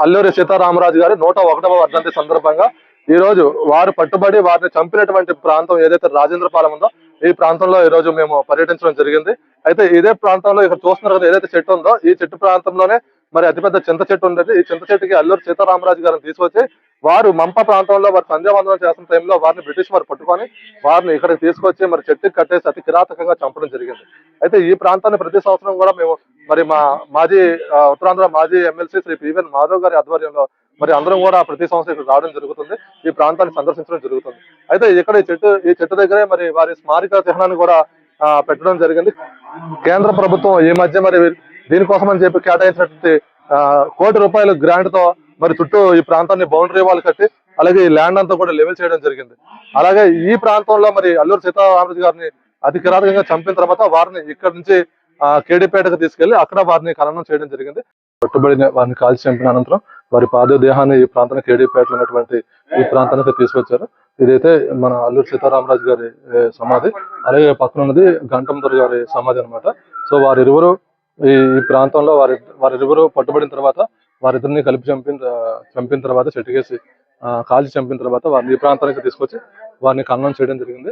అల్లూరి సీతారామరాజు గారి 101వ వర్ధంతి సందర్భంగా ఈ రోజు వారు పట్టుబడి వారిని చంపినటువంటి ప్రాంతం ఏదైతే రాజేంద్రపాలెం ఉందో ఈ ప్రాంతంలో ఈ రోజు మేము పర్యటించడం జరిగింది. అయితే ఇదే ప్రాంతంలో ఇక్కడ చూస్తున్నారు కదా, ఏదైతే చెట్టు ఉందో ఈ చెట్టు ప్రాంతంలోనే మరి అతిపెద్ద చింత చెట్టు ఉండేది. ఈ చింత చెట్టుకి అల్లూరి సీతారామరాజు గారిని తీసుకొచ్చి వారు మంప ప్రాంతంలో వారు సంధ్యావందనం చేస్తున్న టైంలో వారిని బ్రిటిష్ వారు పట్టుకొని వారిని ఇక్కడికి తీసుకొచ్చి మరి చెట్టుకి కట్టేసి అతి కిరాతకంగా చంపడం జరిగింది. అయితే ఈ ప్రాంతాన్ని ప్రతి సంవత్సరం కూడా మేము మరి మా మాజీ ఉత్తరాంధ్ర మాజీ ఎమ్మెల్సీ శ్రీ పివిఎన్ మాధవ్ గారి ఆధ్వర్యంలో మరి అందరం కూడా ప్రతి సంవత్సరం ఇక్కడ రావడం జరుగుతుంది, ఈ ప్రాంతాన్ని సందర్శించడం జరుగుతుంది. అయితే ఇక్కడ ఈ చెట్టు దగ్గరే మరి వారి స్మారక చిహ్నాన్ని కూడా పెట్టడం జరిగింది. కేంద్ర ప్రభుత్వం ఈ మధ్య మరి దీనికోసం అని చెప్పి కేటాయించినటువంటి ₹1 కోటి గ్రాంట్ తో మరి చుట్టూ ఈ ప్రాంతాన్ని బౌండరీ వాల్ కట్టి అలాగే ఈ ల్యాండ్ అంతా కూడా లెవెల్ చేయడం జరిగింది. అలాగే ఈ ప్రాంతంలో మరి అల్లూరి సీతారామరాజు గారిని అతి కిరాతకంగా చంపిన తర్వాత వారిని ఇక్కడ నుంచి కేడీపేటకు తీసుకెళ్లి అక్కడ వారిని ఖననం చేయడం జరిగింది. పట్టుబడిన వారిని కాల్చి చంపిన అనంతరం వారి పార్థివ దేహాన్ని ఈ ప్రాంతానికి కేడీపేటలో ఉన్నటువంటి ఈ ప్రాంతానికి తీసుకొచ్చారు. ఇదైతే మన అల్లూరి సీతారామరాజు గారి సమాధి, అలాగే పక్కన ఉన్నది గంటందర్ గారి సమాధి అనమాట. సో వారిరువురు ఈ ప్రాంతంలో వారిరువురు పట్టుబడిన తర్వాత వారిద్దరిని కలిపి చంపిన తర్వాత చెట్టుకేసి కాల్చి చంపిన తర్వాత వారిని ఈ ప్రాంతానికి తీసుకొచ్చి వారిని ఖననం చేయడం జరిగింది.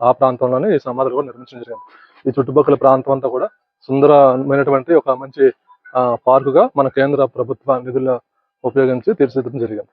ఆ ప్రాంతంలోనే ఈ సమాధులు కూడా నిర్మించడం జరిగింది. ఈ చుట్టుపక్కల ప్రాంతం అంతా కూడా సుందరమైనటువంటి ఒక మంచి పార్కుగా మన కేంద్ర ప్రభుత్వ నిధులు ఉపయోగించి తీర్చిదిద్దడం జరిగింది.